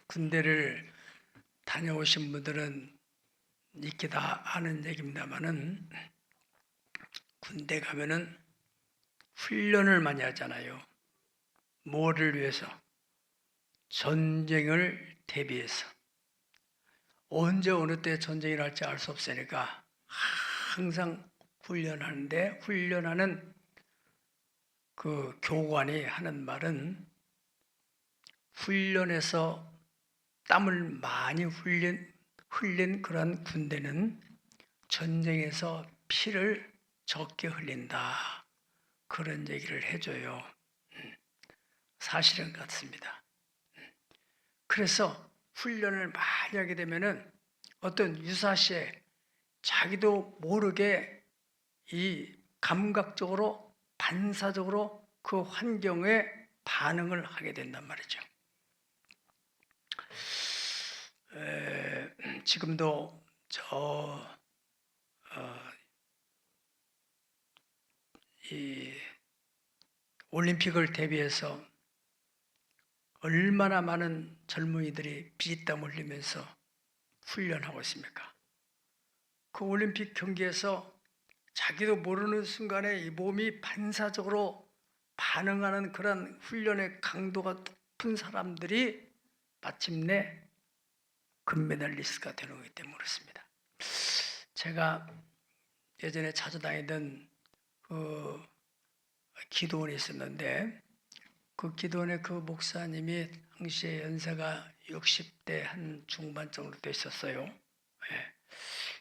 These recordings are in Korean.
군대를 다녀오신 분들은 익히 다 아는 얘기입니다만은, 군대 가면은 훈련을 많이 하잖아요. 뭐를 위해서? 전쟁을 대비해서. 언제 어느 때 전쟁이 날지 알 수 없으니까 항상 훈련하는데, 훈련하는 그 교관이 하는 말은, 훈련에서 땀을 많이 흘린 그런 군대는 전쟁에서 피를 적게 흘린다, 그런 얘기를 해줘요. 사실은 같습니다. 그래서 훈련을 많이 하게 되면은 어떤 유사시에 자기도 모르게 이 감각적으로, 반사적으로 그 환경에 반응을 하게 된단 말이죠. 지금도 이 올림픽을 대비해서 얼마나 많은 젊은이들이 피땀 흘리면서 훈련하고 있습니까? 그 올림픽 경기에서 자기도 모르는 순간에 이 몸이 반사적으로 반응하는 그런 훈련의 강도가 높은 사람들이 마침내 금메달리스트가 되는 거기 때문에 그렇습니다. 제가 예전에 자주 다니던 그 기도원이 있었는데, 그 기도원의 그 목사님이 당시에 연세가 60대 한 중반 정도 되셨어요. 예.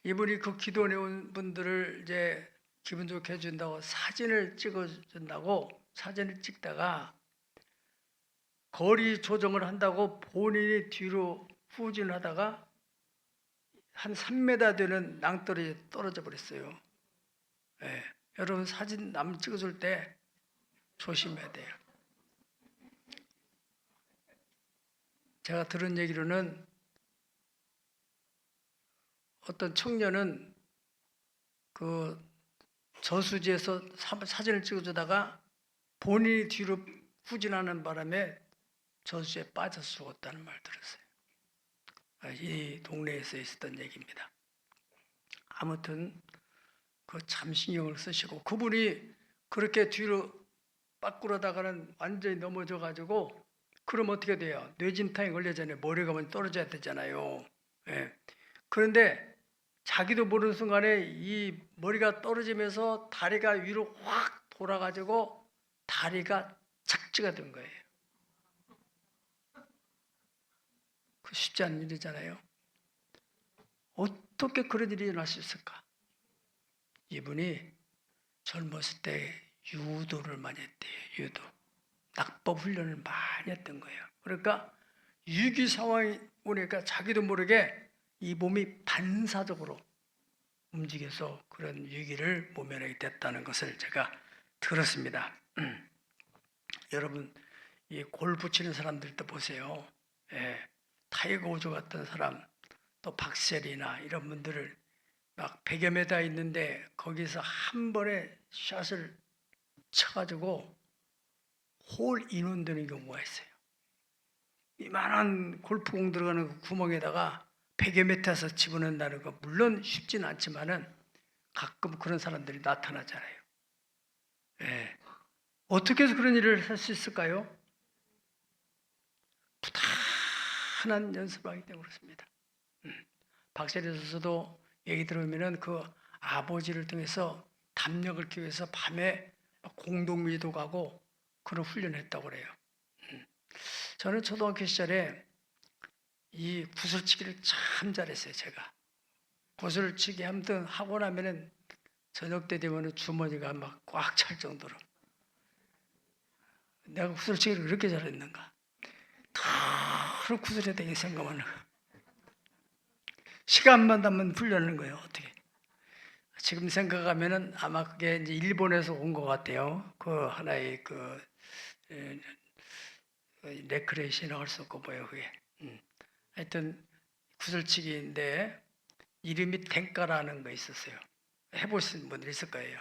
이분이 그 기도원에 온 분들을 이제 기분 좋게 해준다고 사진을 찍어준다고 사진을 찍다가 거리 조정을 한다고 본인이 뒤로 후진하다가 한 3m 되는 낭떠러지에 떨어져 버렸어요. 예. 여러분 사진 남 찍어줄 때 조심해야 돼요. 제가 들은 얘기로는 어떤 청년은 그 저수지에서 사진을 찍어주다가 본인이 뒤로 후진하는 바람에 저수지에 빠져서 죽었다는 말 들었어요. 이 동네에서 있었던 얘기입니다. 아무튼 그 참 신경을 쓰시고, 그분이 그렇게 뒤로 빠꾸러다가는 완전히 넘어져 가지고, 그럼 어떻게 돼요? 뇌진탕에 걸려잖아요. 머리가 먼저 떨어져야 되잖아요. 예. 그런데 자기도 모르는 순간에 이 머리가 떨어지면서 다리가 위로 확 돌아가지고 다리가 착지가 된 거예요. 그 쉽지 않은 일이잖아요. 어떻게 그런 일이 일어날 수 있을까? 이분이 젊었을 때 유도를 많이 했대요. 유도. 낙법 훈련을 많이 했던 거예요. 그러니까 위기 상황이 오니까 자기도 모르게 이 몸이 반사적으로 움직여서 그런 위기를 모면하게 됐다는 것을 제가 들었습니다. 여러분, 이 골프 치는 사람들도 보세요. 예, 타이거 우즈 같은 사람, 또 박세리나 이런 분들을 막 100여 메다 있는데 거기서 한 번에 샷을 쳐가지고 홀 인원 되는 경우가 있어요. 이만한 골프공 들어가는 그 구멍에다가 100여 미터에서 집어넣는다는 거 물론 쉽진 않지만은 가끔 그런 사람들이 나타나잖아요. 예. 어떻게 해서 그런 일을 할 수 있을까요? 부단한 연습을 하기 때문에 그렇습니다. 박세리 선수도 얘기 들으면은 그 아버지를 통해서 담력을 키우기 위해서 밤에 공동미도 가고 그런 훈련을 했다고 그래요. 저는 초등학교 시절에 이 구슬치기를 참 잘했어요. 제가 구슬치기 아무튼 하고 나면은 저녁 때 되면은 주머니가 막 꽉 찰 정도로 내가 구슬치기를 그렇게 잘했는가? 다 구슬해야 되게 생각하는 거. 시간만 되면 훈련하는 거예요. 어떻게? 지금 생각하면은 아마 그게 이제 일본에서 온 것 같아요. 그 하나의 그 레크레이션이라고 할 수 없고 뭐예요 그게. 하여튼 구슬치기인데 이름이 탱가라는 거 있었어요. 해보신 분들 있을 거예요.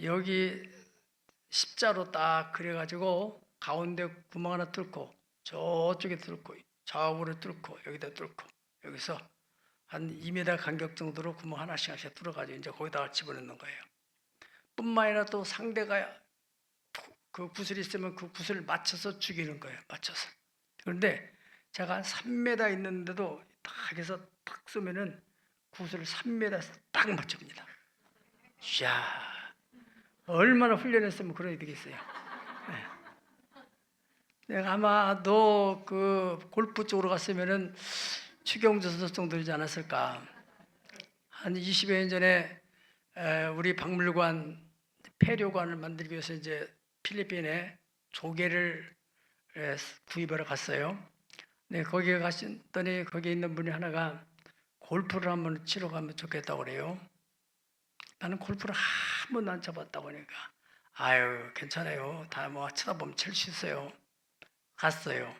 여기 십자로 딱 그려가지고 가운데 구멍 하나 뚫고 저쪽에 뚫고 좌우로 뚫고 여기다 뚫고 여기서 한 2m 간격 정도로 구멍 하나씩 뚫어가지고 이제 거기다가 집어넣는 거예요. 뿐만 아니라 또 상대가 그 구슬이 있으면 그 구슬을 맞춰서 죽이는 거예요. 맞춰서. 그런데 제가 한 3m 있는데도 딱 해서 딱 쏘면은 구슬을 3m 딱 맞춥니다. 이야, 얼마나 훈련했으면 그래야 되겠어요. 네. 내가 아마 너 그 골프 쪽으로 갔으면은 추경주 선수 정도 되지 않았을까. 한 20여 년 전에 우리 박물관 폐료관을 만들기 위해서 이제 필리핀에 조개를 구입하러 갔어요. 네, 거기에 갔더니 거기에 있는 분이 하나가 골프를 한번 치러 가면 좋겠다고 그래요. 나는 골프를 한 번도 안 쳐봤다고 하니까 아유 괜찮아요. 다 뭐 쳐다보면 칠 수 있어요. 갔어요.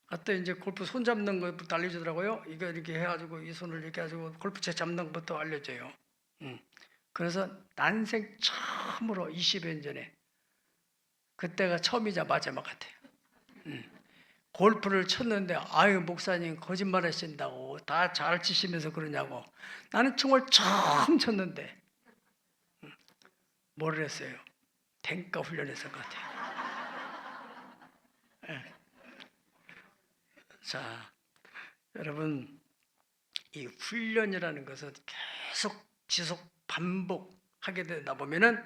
갔더니 이제 골프 손 잡는 것부터 알려주더라고요. 이거 이렇게 해가지고 이 손을 이렇게 해가지고 골프채 잡는 것부터 알려줘요. 그래서 난생 처음으로 20여 년 전에 그때가 처음이자 마지막 같아요. 골프를 쳤는데 아유 목사님 거짓말 하신다고 다 잘 치시면서 그러냐고. 나는 정말 처음 쳤는데 뭐를 했어요? 탱가 훈련했을 것 같아요. 네. 자, 여러분 이 훈련이라는 것은 계속 지속 반복하게 되다 보면은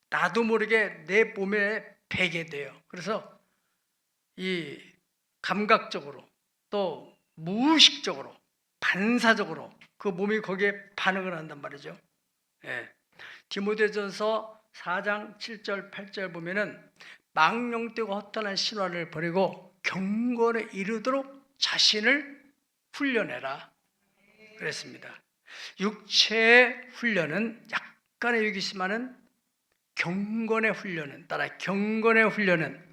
나도 모르게 내 몸에 배게 돼요. 그래서 이 감각적으로 또 무의식적으로 반사적으로 그 몸이 거기에 반응을 한단 말이죠. 예. 디모데전서 4장 7절 8절 보면은 망령되고 허탄한 신화를 버리고 경건에 이르도록 자신을 훈련해라 그랬습니다. 육체의 훈련은 약간의 유기지만은 경건의 훈련은 따라 경건의 훈련은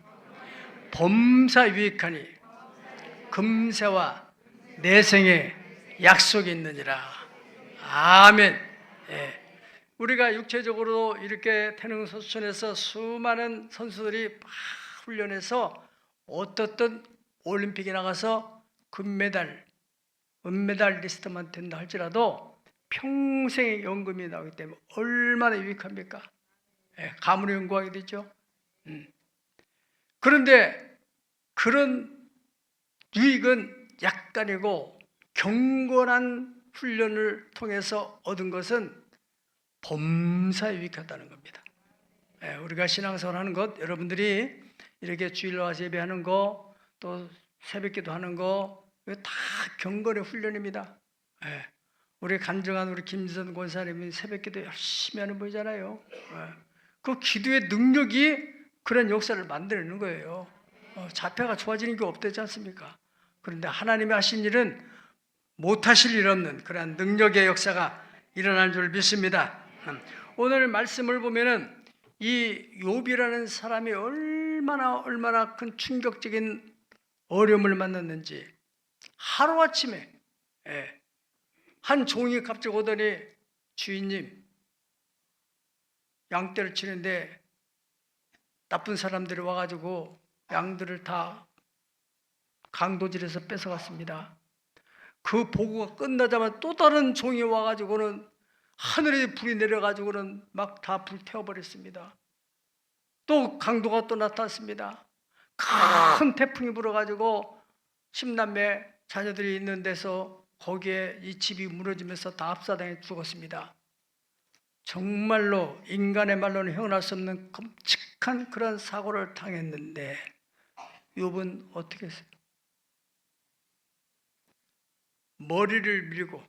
범사 유익하니 금세와 내생에 약속이 있느니라. 아멘. 예. 우리가 육체적으로 이렇게 태릉 선수촌에서 수많은 선수들이 막 훈련해서 어떻든 올림픽에 나가서 금메달, 은메달 리스트만 된다 할지라도 평생의 연금이 나오기 때문에 얼마나 유익합니까? 예, 가문을 연구하게 되죠. 그런데 그런 유익은 약간이고 경건한 훈련을 통해서 얻은 것은 범사에 유익하다는 겁니다. 우리가 신앙생활 하는 것, 여러분들이 이렇게 주일로 와서 예배하는 거, 또 새벽기도 하는 거, 이거 다 경건의 훈련입니다. 우리 간증한 우리 김선 권사님이 새벽기도 열심히 하는 분이잖아요. 그 기도의 능력이 그런 역사를 만들어내는 거예요. 자폐가 좋아지는 게 없대지 않습니까? 그런데 하나님이 하신 일은 못하실 일 없는 그러한 능력의 역사가 일어날 줄 믿습니다. 오늘 말씀을 보면은 이 욥이라는 사람이 얼마나 큰 충격적인 어려움을 만났는지 하루아침에 한 종이 갑자기 오더니 주인님 양떼를 치는데 나쁜 사람들이 와가지고 양들을 다 강도질해서 뺏어갔습니다. 그 보고가 끝나자마자 또 다른 종이 와가지고는 하늘에 불이 내려가지고는 막 다 불태워버렸습니다. 또 강도가 또 나타났습니다. 큰 태풍이 불어가지고 10남매 자녀들이 있는 데서 거기에 이 집이 무너지면서 다 압사당해 죽었습니다. 정말로 인간의 말로는 형언할 수 없는 끔찍한 그런 사고를 당했는데 욥은 어떻게 했어요? 머리를 밀고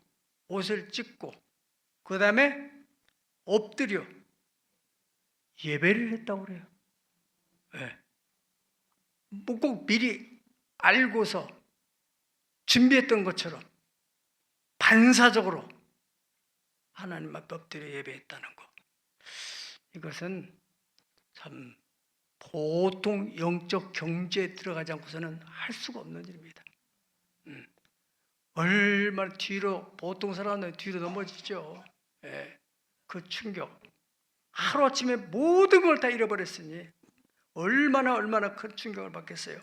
옷을 찢고 그 다음에 엎드려 예배를 했다고 그래요. 뭐 꼭 미리 알고서 준비했던 것처럼 반사적으로 하나님 앞에 엎드려 예배했다는 것. 이것은 참 보통 영적 경지에 들어가지 않고서는 할 수가 없는 일입니다. 얼마나 뒤로 보통 사람은 뒤로 넘어지죠. 그 충격. 하루아침에 모든 걸 다 잃어버렸으니 얼마나 큰 충격을 받겠어요.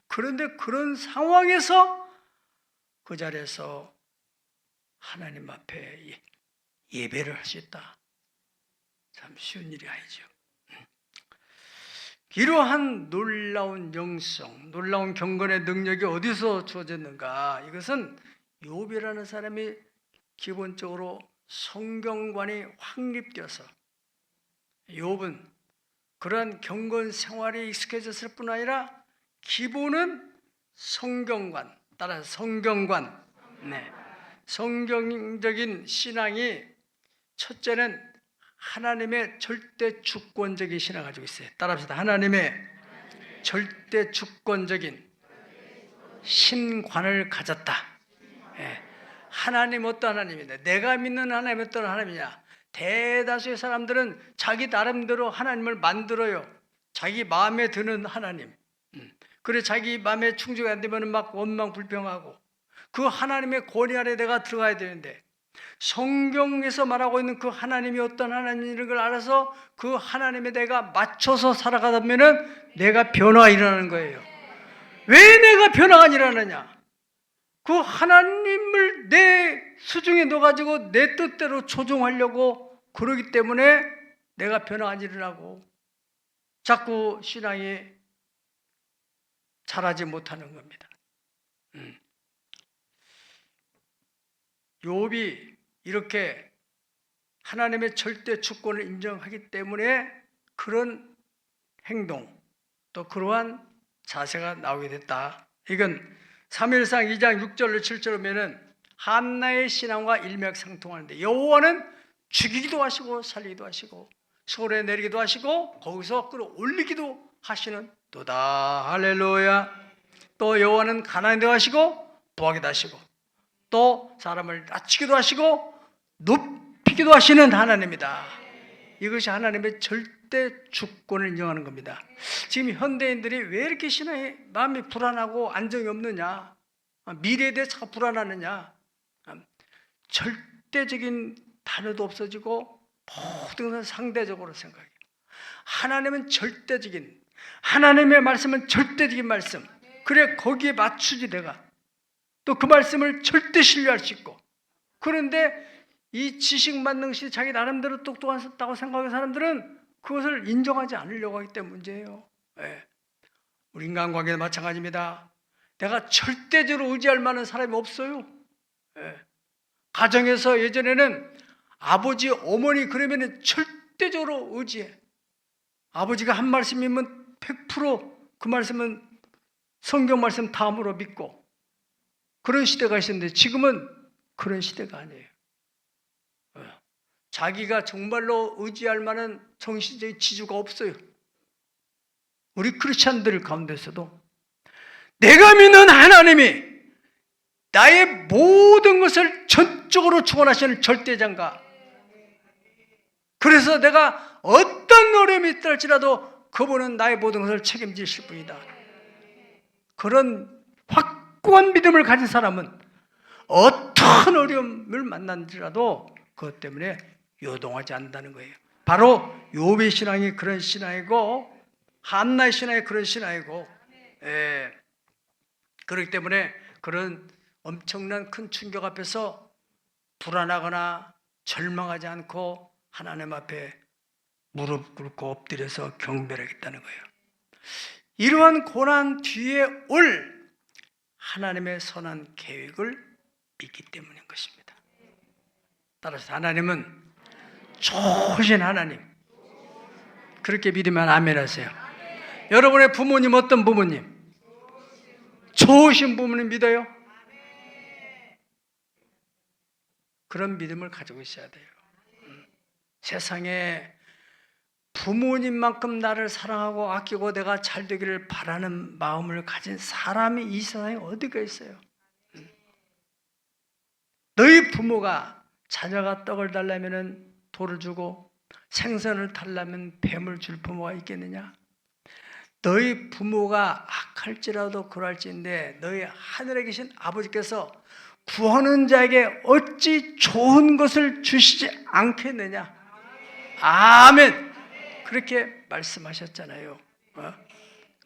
그런데 그런 상황에서 그 자리에서 하나님 앞에 예배를 할 수 있다. 참 쉬운 일이 아니죠. 이러한 놀라운 영성, 놀라운 경건의 능력이 어디서 주어졌는가? 이것은 욥이라는 사람이 기본적으로 성경관이 확립되어서, 욥은 그러한 경건 생활에 익숙해졌을 뿐 아니라 기본은 성경관, 따라서 성경관, 성경적인 신앙이 첫째는 하나님의 절대 주권적인 신앙을 가지고 있어요. 따라합시다. 하나님의 절대 주권적인 신관을 가졌다. 하나님 어떤 하나님이냐? 내가 믿는 하나님 어떤 하나님이냐? 대다수의 사람들은 자기 나름대로 하나님을 만들어요. 자기 마음에 드는 하나님. 그래 자기 마음에 충족이 안 되면 막 원망 불평하고, 그 하나님의 권위 아래 내가 들어가야 되는데, 성경에서 말하고 있는 그 하나님이 어떤 하나님인 걸 알아서 그 하나님에 내가 맞춰서 살아가다 보면 내가 변화가 일어나는 거예요. 왜 내가 변화가 일어나느냐? 그 하나님을 내 수중에 넣어가지고 내 뜻대로 조종하려고 그러기 때문에 내가 변화가 일어나고 자꾸 신앙이 자라지 못하는 겁니다. 욥이 이렇게 하나님의 절대 주권을 인정하기 때문에 그런 행동, 또 그러한 자세가 나오게 됐다. 이건 사무엘상 2장 6절로 7절을 보면은 한나의 신앙과 일맥상통하는데, 여호와는 죽이기도 하시고 살리기도 하시고 소리에 내리기도 하시고 거기서 끌어올리기도 하시는 도다. 할렐루야. 또 여호와는 가난하기도 하시고 부하기도 하시고 또 사람을 낮추기도 하시고 높이기도 하시는 하나님이다. 이것이 하나님의 절대 주권을 인정하는 겁니다. 지금 현대인들이 왜 이렇게 신앙에 마음이 불안하고 안정이 없느냐? 미래에 대해 자꾸 불안하느냐? 절대적인 단어도 없어지고 모든 것은 상대적으로 생각해요. 하나님은 절대적인, 하나님의 말씀은 절대적인 말씀. 그래 거기에 맞추지 내가. 또 그 말씀을 절대 신뢰할 수 있고. 그런데 이 지식만능시 자기 나름대로 똑똑하다고 생각하는 사람들은 그것을 인정하지 않으려고 하기 때문에 문제예요. 우리 인간관계도 마찬가지입니다. 내가 절대적으로 의지할 만한 사람이 없어요. 가정에서 예전에는 아버지, 어머니 그러면 절대적으로 의지해. 아버지가 한 말씀이면 100% 그 말씀은 성경 말씀 다음으로 믿고 그런 시대가 있었는데 지금은 그런 시대가 아니에요. 자기가 정말로 의지할 만한 정신적인 지주가 없어요. 우리 크리스찬들 가운데서도 내가 믿는 하나님이 나의 모든 것을 전적으로 주관하시는 절대장가. 그래서 내가 어떤 어려움이 있다 할지라도 그분은 나의 모든 것을 책임지실 분이다. 그런 확고한 믿음을 가진 사람은 어떤 어려움을 만난지라도 그것 때문에 요동하지 않는다는 거예요. 바로 욥의 신앙이 그런 신앙이고 한나의 신앙이 그런 신앙이고, 그렇기 때문에 그런 엄청난 큰 충격 앞에서 불안하거나 절망하지 않고 하나님 앞에 무릎 꿇고 엎드려서 경배하겠다는 거예요. 이러한 고난 뒤에 올 하나님의 선한 계획을 믿기 때문인 것입니다. 따라서 하나님은 좋으신 하나님, 그렇게 믿으면 아멘 하세요. 여러분의 부모님 어떤 부모님? 좋으신 부모님 믿어요? 그런 믿음을 가지고 있어야 돼요. 세상에 부모님만큼 나를 사랑하고 아끼고 내가 잘 되기를 바라는 마음을 가진 사람이 이 세상에 어디가 있어요? 너희 부모가 자녀가 떡을 달라면 돌을 주고 생선을 달라면 뱀을 줄 부모가 있겠느냐? 너희 부모가 악할지라도 그럴지인데 너희 하늘에 계신 아버지께서 구하는 자에게 어찌 좋은 것을 주시지 않겠느냐? 아멘. 그렇게 말씀하셨잖아요.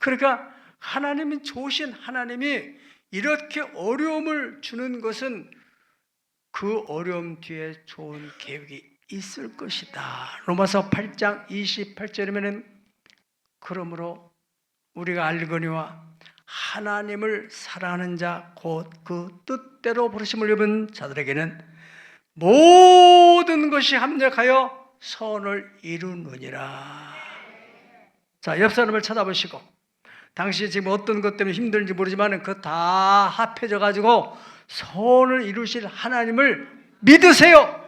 그러니까 하나님은 좋으신 하나님이 이렇게 어려움을 주는 것은 그 어려움 뒤에 좋은 계획이 있을 것이다. 로마서 8장 28절이면은 그러므로 우리가 알거니와 하나님을 사랑하는 자 곧 그 뜻대로 부르심을 입은 자들에게는 모든 것이 합력하여 선을 이루느니라. 자, 옆 사람을 쳐다보시고 당신이 지금 어떤 것 때문에 힘든지 모르지만 그거 다 합해져 가지고 선을 이루실 하나님을 믿으세요.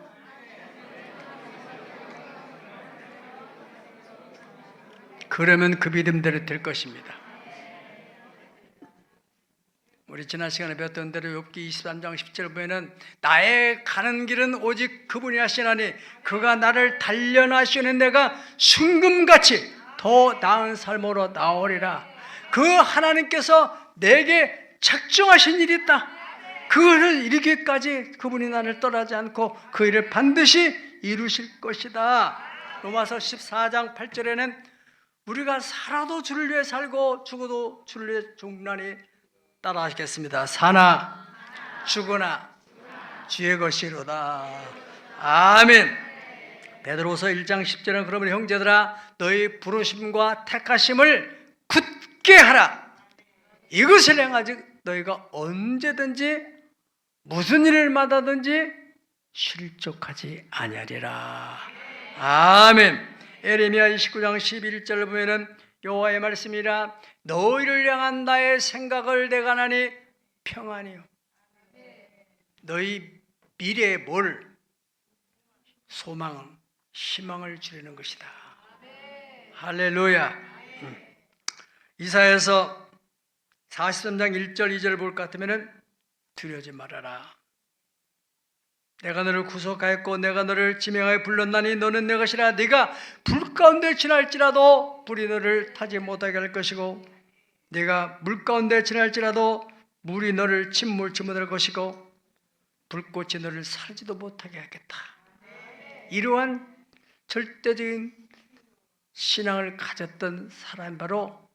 그러면 그 믿음대로 될 것입니다. 우리 지난 시간에 배웠던 대로 욥기 23장 10절 보면은 나의 가는 길은 오직 그분이 하시나니 그가 나를 단련하시는 내가 순금같이 더 나은 삶으로 나오리라. 그 하나님께서 내게 작정하신 일이 있다. 그것을 이루기까지 그분이 나를 떠나지 않고 그 일을 반드시 이루실 것이다. 로마서 14장 8절에는 우리가 살아도 주를 위해 살고 죽어도 주를 위해 죽나니 따라 하시겠습니다. 사나 죽으나 주의 것이로다. 아멘. 베드로서 1장 10절은 그러면 형제들아 너희 부르심과 택하심을 굳게 하라. 이것을 행하지 너희가 언제든지 무슨 일을 마다든지 실족하지 아니하리라. 아멘. 에레미야 29장 11절을 보면은 여호와의 말씀이라 너희를 향한 나의 생각을 내가 하나니 평안이요. 너희 미래에 뭘 소망, 희망을 주려는 것이다. 할렐루야. 이사야서 43장 1절 2절을 볼 것 같으면 두려워하지 말아라. 내가 너를 구속하였고 내가 너를 지명하여 불렀나니 너는 내 것이라. 네가 불 가운데 지날지라도 불이 너를 타지 못하게 할 것이고 네가 물 가운데 지날지라도 물이 너를 침몰치 못할 것이고 불꽃이 너를 사르지도 못하게 하겠다. 이러한 절대적인 신앙을 가졌던 사람이 바로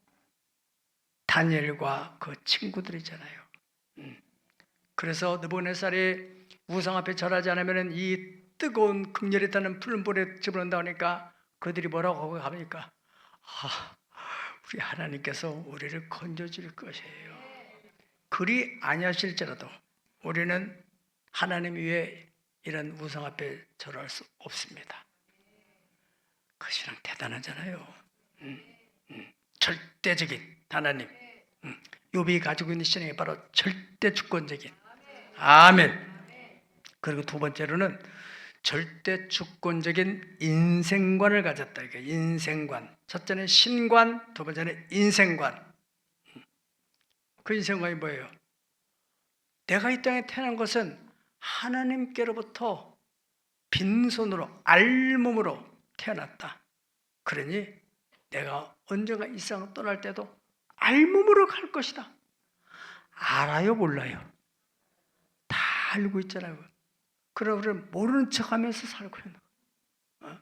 다니엘과 그 친구들이잖아요. 그래서 느부갓네살이 우상 앞에 절하지 않으면 이 뜨거운 극렬히 타는 풀불에 집어넣는다 하니까 그들이 뭐라고 합니까? 우리 하나님께서 우리를 건져줄 것이에요. 그리 아니하실지라도 우리는 하나님 위에 이런 우상 앞에 절할 수 없습니다. 그 신앙 대단하잖아요. 절대적인 하나님. 욥이 가지고 있는 신앙이 바로 절대 주권적인. 아멘. 그리고 두 번째로는 절대 주권적인 인생관을 가졌다. 그러니까 인생관. 첫째는 신관, 두 번째는 인생관. 그 인생관이 뭐예요? 내가 이 땅에 태어난 것은 하나님께로부터 빈손으로 알몸으로 태어났다. 그러니 내가 언젠가 이 세상을 떠날 때도 알몸으로 갈 것이다. 알아요, 몰라요? 다 알고 있잖아요. 그러면 모르는 척하면서 살고 있는 거예요.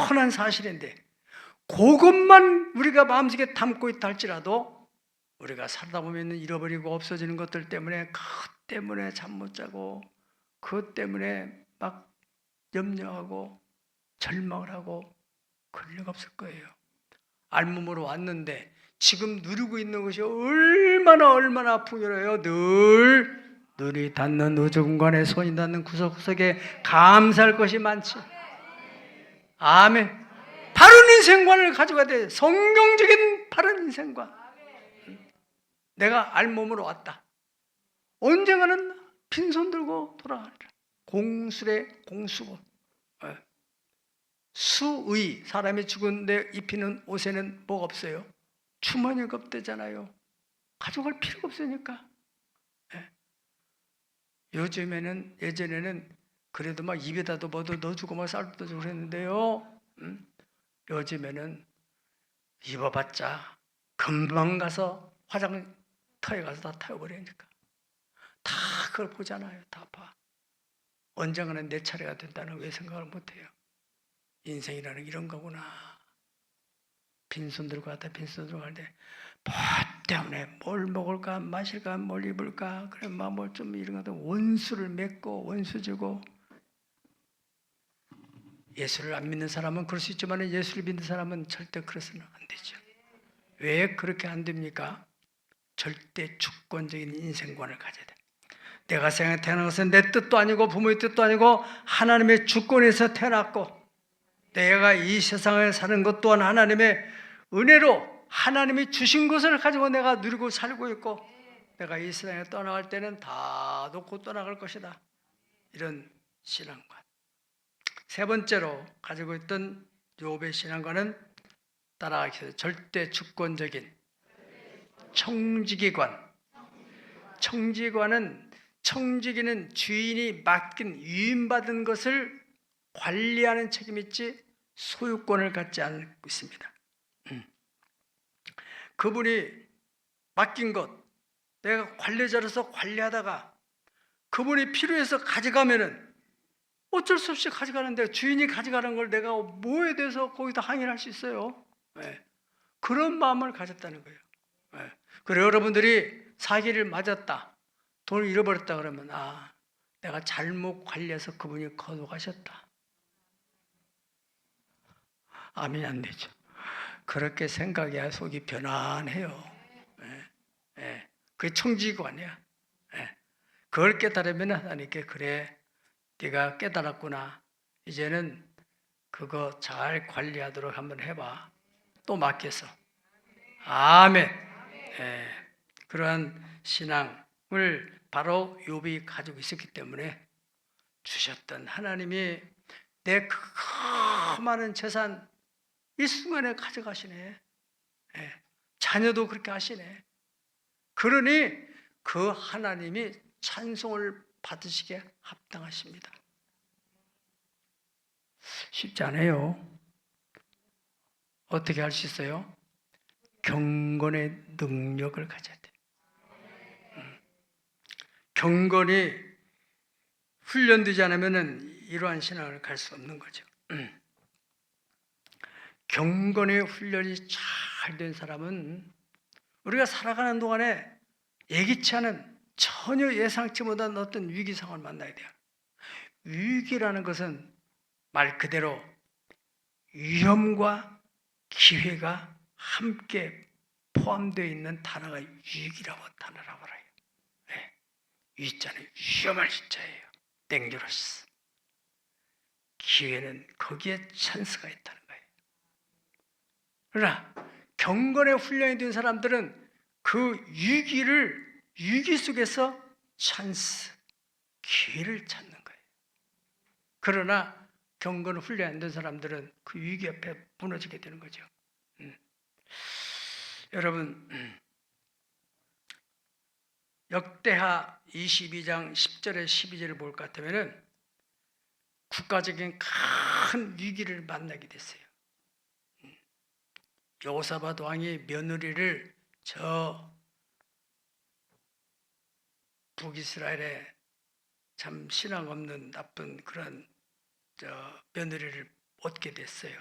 뻔한 사실인데 그것만 우리가 마음속에 담고 있다 할지라도 우리가 살다 보면 잃어버리고 없어지는 것들 때문에 그것 때문에 잠 못 자고 그것 때문에 막 염려하고 절망을 하고 그럴 리가 없을 거예요. 알몸으로 왔는데 지금 누리고 있는 것이 얼마나 풍요로워요. 늘 눈이 닿는 우주 공간에 손이 닿는 구석구석에 감사할 것이 많지. 아멘. 바른 인생관을 가져가야 돼. 성경적인 바른 인생관. 내가 알몸으로 왔다. 언젠가는 빈손 들고 돌아가리라. 공술의 공수고. 수의, 사람이 죽은데 입히는 옷에는 뭐가 없어요? 주머니가 없대잖아요. 가져갈 필요가 없으니까. 예전에는 그래도 막 입에다도 뭐도 넣어주고 막 쌀도 주고 그랬는데요. 요즘에는 입어봤자 금방 가서 화장터에 가서 다 타워버리니까 다 그걸 보잖아요. 다 봐. 언젠가는 내 차례가 된다는 왜 생각을 못해요? 인생이라는 이런 거구나. 빈손 들고 왔다 빈손 들고 갈 때 뭐 때문에 뭘 먹을까 마실까 뭘 입을까 그래 뭐 좀 이런 것도 원수를 맺고 원수 주고. 예수를 안 믿는 사람은 그럴 수 있지만 예수를 믿는 사람은 절대 그래서는 안 되죠. 왜 그렇게 안 됩니까? 절대 주권적인 인생관을 가져야 돼. 내가 태어난 것은 내 뜻도 아니고 부모의 뜻도 아니고 하나님의 주권에서 태어났고, 내가 이 세상에 사는 것 또한 하나님의 은혜로 하나님이 주신 것을 가지고 내가 누리고 살고 있고, 내가 이 세상에 떠나갈 때는 다 놓고 떠나갈 것이다. 이런 신앙관. 세 번째로 가지고 있던 욥의 신앙관은 따라가기서 절대 주권적인 청지기관. 청지기는 주인이 맡긴 위임받은 것을 관리하는 책임이 있지 소유권을 갖지 않고 있습니다. 그분이 맡긴 것, 내가 관리자로서 관리하다가 그분이 필요해서 가져가면은 어쩔 수 없이 가져가는데, 주인이 가져가는 걸 내가 뭐에 대해서 거기다 항의를 할 수 있어요? 네. 그런 마음을 가졌다는 거예요. 네. 그리고 여러분들이 사기를 맞았다, 돈을 잃어버렸다 그러면 내가 잘못 관리해서 그분이 거둬가셨다. 아멘이 안 되죠. 그렇게 생각해야 속이 편안해요. 그게 청지관이야. 그걸 깨달으면 하나님께 그래, 네가 깨달았구나. 이제는 그거 잘 관리하도록 한번 해봐. 또 맡겨서. 아멘. 그러한 신앙을 바로 욥이 가지고 있었기 때문에 주셨던 하나님이 내 그 많은 재산 이 순간에 가져가시네. 자녀도 그렇게 하시네. 그러니 그 하나님이 찬송을 받으시게 합당하십니다. 쉽지 않아요. 어떻게 할 수 있어요? 경건의 능력을 가져야 돼. 경건이 훈련되지 않으면 이러한 신앙을 갈 수 없는 거죠. 경건의 훈련이 잘 된 사람은 우리가 살아가는 동안에 예기치 않은, 전혀 예상치 못한 어떤 위기 상황을 만나야 돼요. 위기라는 것은 말 그대로 위험과 기회가 함께 포함되어 있는 단어가 위기라고 단어라고 해요. 위자는 위험할 위자예요. dangerous. 기회는 거기에 찬스가 있다는 거예요. 그러나 경건의 훈련이 된 사람들은 그 위기 속에서 찬스, 기회를 찾는 거예요. 그러나 경건 훈련 안 된 사람들은 그 위기 앞에 무너지게 되는 거죠. 여러분, 역대하 22장 10절에 12절을 볼 것 같으면 국가적인 큰 위기를 만나게 됐어요. 여호사밧 왕이 며느리를 저 북이스라엘에 참 신앙 없는 나쁜 그런 며느리를 얻게 됐어요.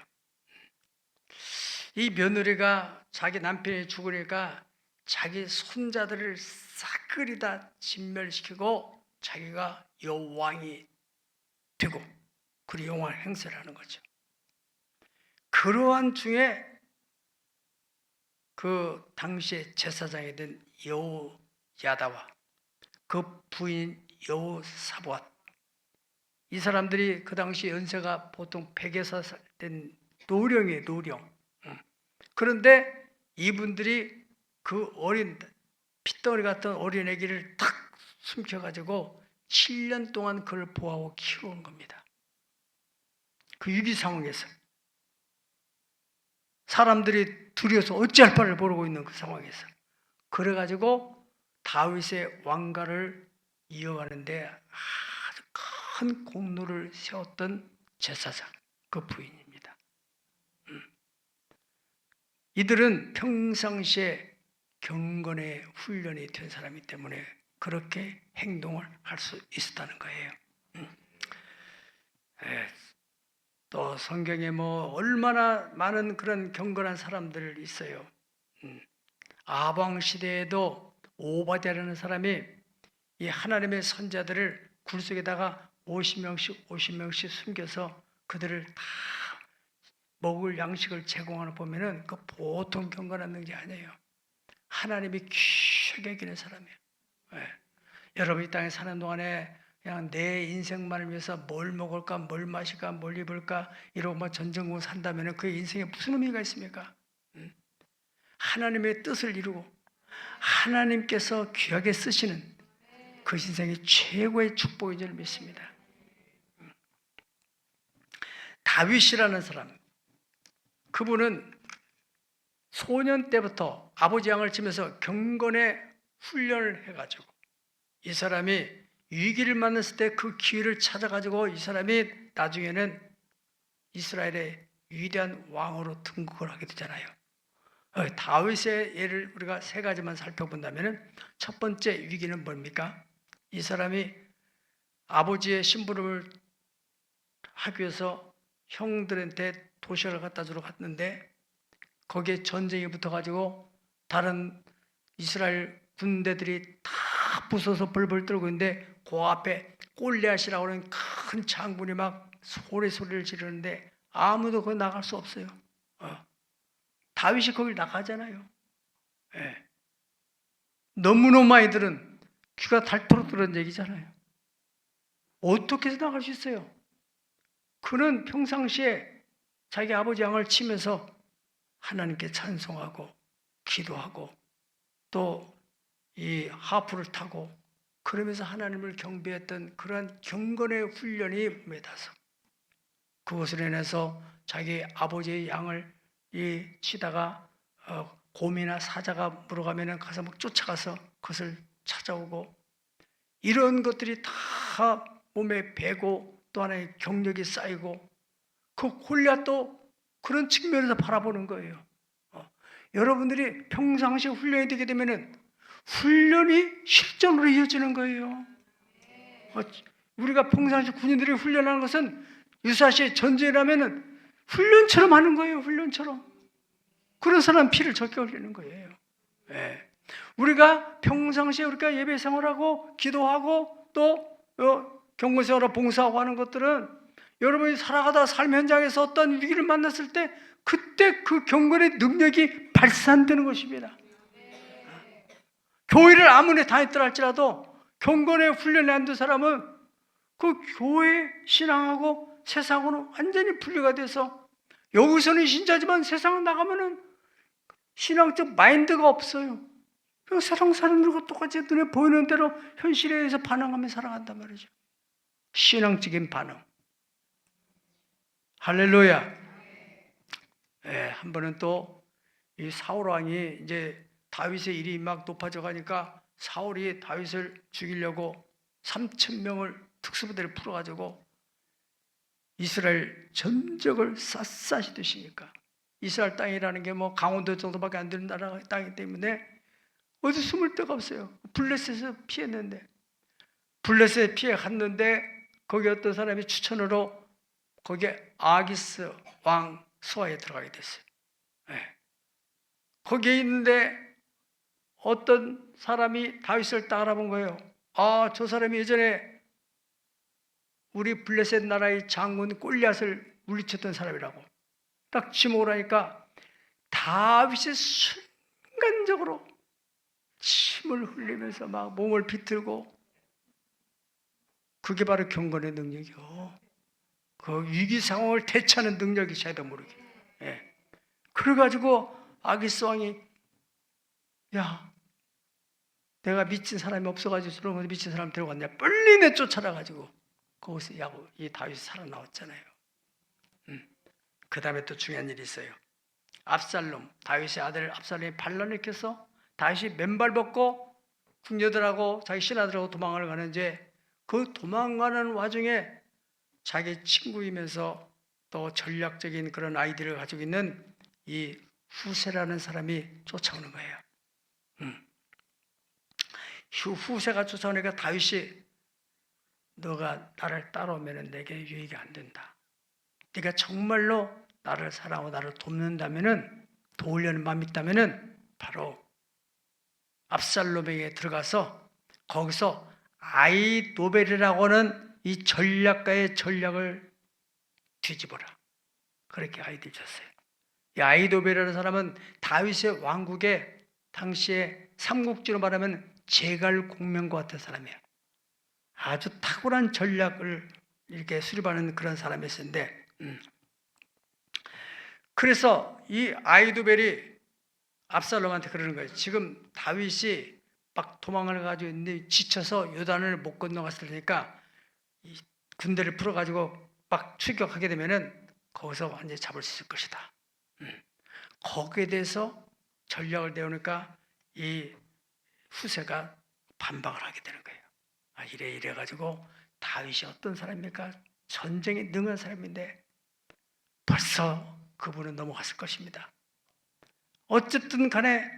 이 며느리가 자기 남편이 죽으니까 자기 손자들을 싹그리 다 진멸시키고 자기가 여왕이 되고 그리고 여왕 행세를 하는 거죠. 그러한 중에 그 당시에 제사장이 된 여호야다와 그 부인 여호사밧, 이 사람들이 그 당시 연세가 보통 100에서 된 노령이에요. 노령. 그런데 이분들이 그 어린 핏덩어리 같은 어린 아기를 탁 숨겨가지고 7년 동안 그걸 보호하고 키워온 겁니다. 그 위기 상황에서 사람들이 두려워서 어찌할 바를 모르고 있는 그 상황에서 그래가지고 다윗의 왕가를 이어가는데 아주 큰 공로를 세웠던 제사장, 그 부인입니다. 이들은 평상시에 경건의 훈련이 된 사람이기 때문에 그렇게 행동을 할 수 있었다는 거예요. 또 성경에 얼마나 많은 그런 경건한 사람들 있어요. 아방 시대에도 오바댜라는 사람이 이 하나님의 선자들을 굴 속에다가 50명씩 숨겨서 그들을 다 먹을 양식을 제공하는 보면은 그 보통 경건한 능력이 아니에요. 하나님이 귀하게 여기는 사람이에요. 네. 여러분 이 땅에 사는 동안에 그냥 내 인생만을 위해서 뭘 먹을까, 뭘 마실까, 뭘 입을까 이러고 뭐 전전긍긍 산다면 그 인생에 무슨 의미가 있습니까? 하나님의 뜻을 이루고 하나님께서 귀하게 쓰시는 그 인생이 최고의 축복인 줄 믿습니다. 다윗이라는 사람, 그분은 소년 때부터 아버지 양을 치면서 경건의 훈련을 해가지고 이 사람이 위기를 만났을 때 그 기회를 찾아가지고 이 사람이 나중에는 이스라엘의 위대한 왕으로 등극을 하게 되잖아요. 다윗의 예를 우리가 세 가지만 살펴본다면 첫 번째 위기는 뭡니까? 이 사람이 아버지의 심부름을 하기 위해서 형들한테 도시락을 갖다 주러 갔는데 거기에 전쟁이 붙어가지고 다른 이스라엘 군대들이 다 부숴서 벌벌 떨고 있는데 그 앞에 골리앗이라고 하는 큰 장군이 막 소리를 지르는데 아무도 거기 나갈 수 없어요. 다윗이 거길 나가잖아요. 예. 너무너무 많이들은 귀가 닳도록 들은 얘기잖아요. 어떻게 해서 나갈 수 있어요? 그는 평상시에 자기 아버지 양을 치면서 하나님께 찬송하고 기도하고 또 이 하프를 타고 그러면서 하나님을 경배했던 그러한 경건의 훈련이 매다서 그것으로 인해서 자기 아버지의 양을 치다가 곰이나 사자가 물어가면 가서 막 쫓아가서 그것을 찾아오고 이런 것들이 다 몸에 배고 또 하나의 경력이 쌓이고 그 골리앗도 그런 측면에서 바라보는 거예요. 여러분들이 평상시에 훈련이 되게 되면은 훈련이 실전으로 이어지는 거예요. 우리가 평상시 군인들이 훈련하는 것은 유사시에 전쟁이라면은 훈련처럼 하는 거예요. 훈련처럼. 그런 사람 피를 적게 흘리는 거예요. 네. 우리가 평상시에 우리가 예배 생활하고 기도하고 또 경건 생활하고 봉사하고 하는 것들은 여러분이 살아가다 삶 현장에서 어떤 위기를 만났을 때 그때 그 경건의 능력이 발산되는 것입니다. 교회를 아무리 다녔더라 할지라도 경건의 훈련이 안 된 사람은 그 교회 신앙하고 세상으로 완전히 분리가 돼서 여기서는 신자지만 세상에 나가면은 신앙적 마인드가 없어요. 세상 사람들과 똑같이 눈에 보이는 대로 현실에 의해서 반응하며 살아간단 말이죠. 신앙적인 반응. 할렐루야. 네, 한 번은 또 이 사울 왕이 이제 다윗의 일이 막 높아져 가니까 사울이 다윗을 죽이려고 3,000명을 특수부대를 풀어가지고 이스라엘 전적을 샅샅이 드시니까 이스라엘 땅이라는 게 뭐 강원도 정도밖에 안 되는 나라 땅이기 때문에 어디 숨을 데가 없어요. 블레셋에서 피했는데 블레셋에 피해 갔는데 거기 어떤 사람이 추천으로 거기에 아기스 왕 수하에 들어가게 됐어요. 네. 거기에 있는데 어떤 사람이 다윗을 딱 알아본 거예요. 아, 저 사람이 예전에 우리 블레셋 나라의 장군 골리앗을 물리쳤던 사람이라고. 딱 지목을 하니까 다윗이 순간적으로 침을 흘리면서 막 몸을 비틀고 그게 바로 경건의 능력이요. 그 위기 상황을 대처하는 능력이 자기도 모르게. 예. 그래가지고 아기스 왕이 야, 내가 미친 사람이 없어가지고 저런 거 미친 사람 데려갔냐? 빨리 내쫓아가지고 거기서 이 다윗이 살아나왔잖아요. 그 다음에 또 중요한 일이 있어요. 압살롬, 다윗의 아들 압살롬이 반란을 일으켜서 다윗이 맨발 벗고 궁녀들하고 자기 신하들하고 도망을 가는데 그 도망가는 와중에 자기 친구이면서 또 전략적인 그런 아이디어를 가지고 있는 이 후세라는 사람이 쫓아오는 거예요. 후세가 쫓아오니까 다윗이 너가 나를 따라오면 내게 유익이 안 된다. 네가 정말로 나를 사랑하고 나를 돕는다면은 도우려는 마음이 있다면은 바로 압살롬에게 들어가서 거기서 아히도벨이라고 하는 이 전략가의 전략을 뒤집어라. 그렇게 아이디어 줬어요. 이 아히도벨이라는 사람은 다윗의 왕국에 당시에 삼국지로 말하면 제갈공명과 같은 사람이에요. 아주 탁월한 전략을 이렇게 수립하는 그런 사람이었는데, 그래서 이 아히도벨이 압살롬한테 그러는 거예요. 지금 다윗이 막 도망을 가지고 있는데 지쳐서 요단을 못 건너갔을 테니까 이 군대를 풀어가지고 막 출격하게 되면은 거기서 완전히 잡을 수 있을 것이다. 거기에 대해서 전략을 내오니까 이 후세가 반박을 하게 되는 거예요. 아, 이래 가지고 다윗이 어떤 사람입니까? 전쟁에 능한 사람인데 벌써 그분은 넘어갔을 것입니다. 어쨌든 간에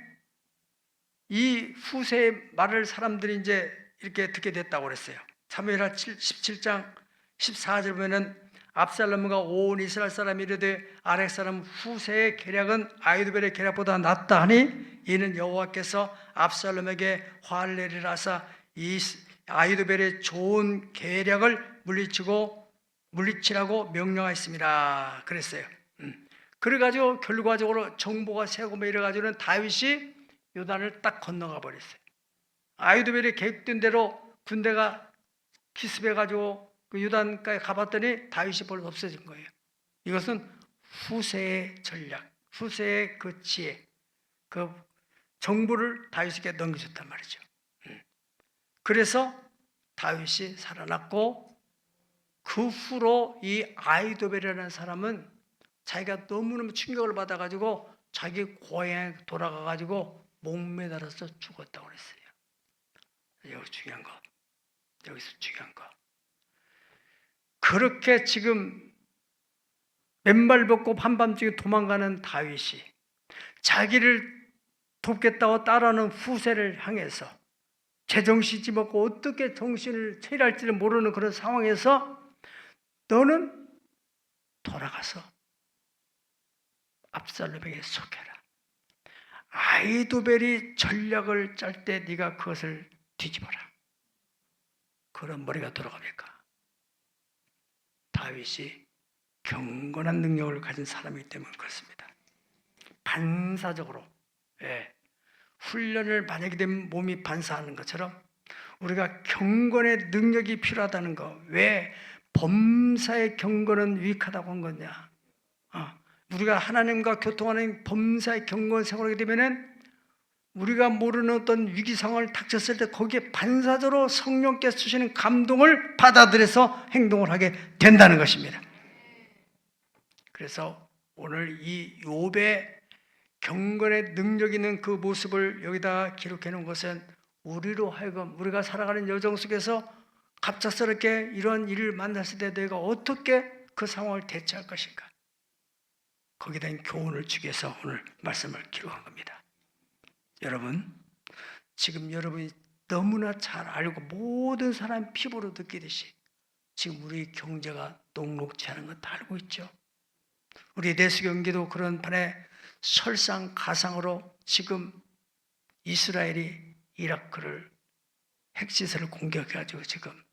이 후세의 말을 사람들이 이제 이렇게 듣게 됐다고 그랬어요. 사무엘하 17장 14절 보면은 압살롬과 온 이스라엘 사람이 이르되 아렉 사람 후세의 계략은 아히도벨의 계략보다 낫다 하니 이는 여호와께서 압살롬에게 화를 내리라 하사 이 아히도벨의 좋은 계략을 물리치라고 명령하였습니다. 그랬어요. 그래가지고 결과적으로 정보가 새고 뭐 이래가지고는 다윗이 요단을 딱 건너가 버렸어요. 아히도벨이 계획된 대로 군대가 기습해가지고 그 요단까지 가봤더니 다윗이 벌써 없어진 거예요. 이것은 후세의 전략, 후세의 그 지혜, 그 정보를 다윗에게 넘겨줬단 말이죠. 그래서 다윗이 살아났고 그 후로 이 아히도벨이라는 사람은 자기가 너무너무 충격을 받아가지고 자기 고향에 돌아가가지고 목매달아서 죽었다고 그랬어요. 여기 중요한 거, 여기서 중요한 거. 그렇게 지금 맨발 벗고 한밤중에 도망가는 다윗이 자기를 돕겠다고 따라하는 후세를 향해서 제정신이 먹고 어떻게 정신을 차릴지를 모르는 그런 상황에서 너는 돌아가서 압살롬에게 속해라. 아히도벨이 전략을 짤 때 네가 그것을 뒤집어라. 그런 머리가 돌아갑니까? 다윗이 경건한 능력을 가진 사람이기 때문에 그렇습니다. 반사적으로 훈련을 만약에 되면 몸이 반사하는 것처럼 우리가 경건의 능력이 필요하다는 거. 왜 범사의 경건은 유익하다고 한 거냐? 우리가 하나님과 교통하는 범사의 경건 생활하게 되면은 우리가 모르는 어떤 위기 상황을 닥쳤을 때 거기에 반사적으로 성령께서 주시는 감동을 받아들여서 행동을 하게 된다는 것입니다. 그래서 오늘 이 욥의 경건의 능력 있는 그 모습을 여기다 기록해 놓은 것은 우리로 하여금 우리가 살아가는 여정 속에서 갑작스럽게 이런 일을 만났을 때 내가 어떻게 그 상황을 대처할 것인가, 거기에 대한 교훈을 주기 위해서 오늘 말씀을 기록한 겁니다. 여러분, 지금 여러분이 너무나 잘 알고 모든 사람 피부로 느끼듯이 지금 우리 경제가 녹록지 않은 거 다 알고 있죠. 우리 내수 경기도 그런 판에 설상가상으로 지금 이스라엘이 이라크를 핵시설을 공격해가지고 지금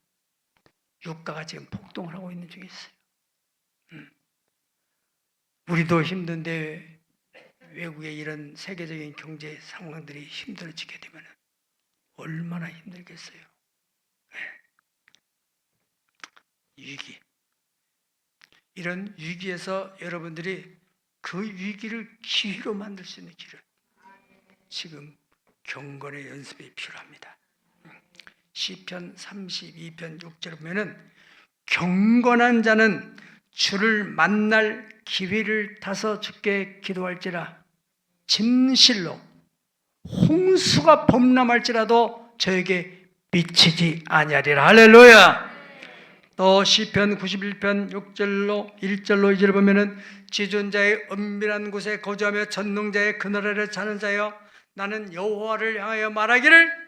유가가 지금 폭등을 하고 있는 중에 있어요. 우리도 힘든데 외국의 이런 세계적인 경제 상황들이 힘들어지게 되면 얼마나 힘들겠어요. 위기. 이런 위기에서 여러분들이 그 위기를 기회로 만들 수 있는 길은 지금 경건의 연습이 필요합니다. 시편 32편 6절 보면은 경건한 자는 주를 만날 기회를 타서 주께 기도할지라 진실로 홍수가 범람할지라도 저에게 미치지 아니하리라. 할렐루야. 또 시편 91편 6절로 1절로 2절을 보면은 지존자의 은밀한 곳에 거주하며 전능자의 그늘 아래 자는 자여 나는 여호와를 향하여 말하기를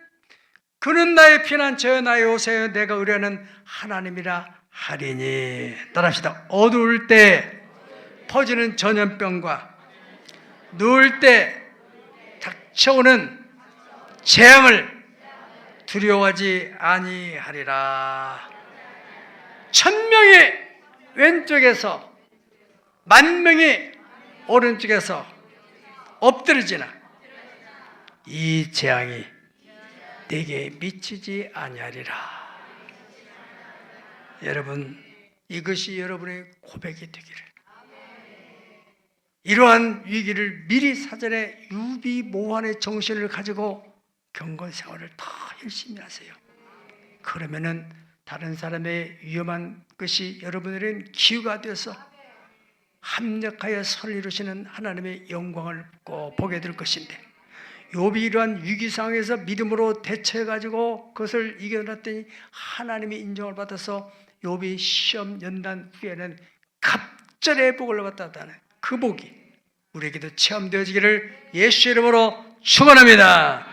그는 나의 피난처여 나의 요새여 내가 의뢰하는 하나님이라 하리니. 따라합시다. 어두울 때 퍼지는 전염병과 누울 때 닥쳐오는 재앙을 두려워하지 아니하리라. 1000명이 왼쪽에서 10,000명이 오른쪽에서 엎드러지나 이 재앙이 내게 미치지 아니하리라. 여러분, 이것이 여러분의 고백이 되기를, 이러한 위기를 미리 사전에 유비모환의 정신을 가지고 경건 생활을 더 열심히 하세요. 그러면은 다른 사람의 위험한 것이 여러분들은 기회가 되어서 합력하여 선을 이루시는 하나님의 영광을 꼭 보게 될 것인데, 욥이 이러한 위기 상황에서 믿음으로 대처해가지고 그것을 이겨냈더니 하나님의 인정을 받아서 욥이 시험 연단 후에는 갑절의 복을 받았다는 그 복이 우리에게도 체험되어지기를 예수 이름으로 축원합니다.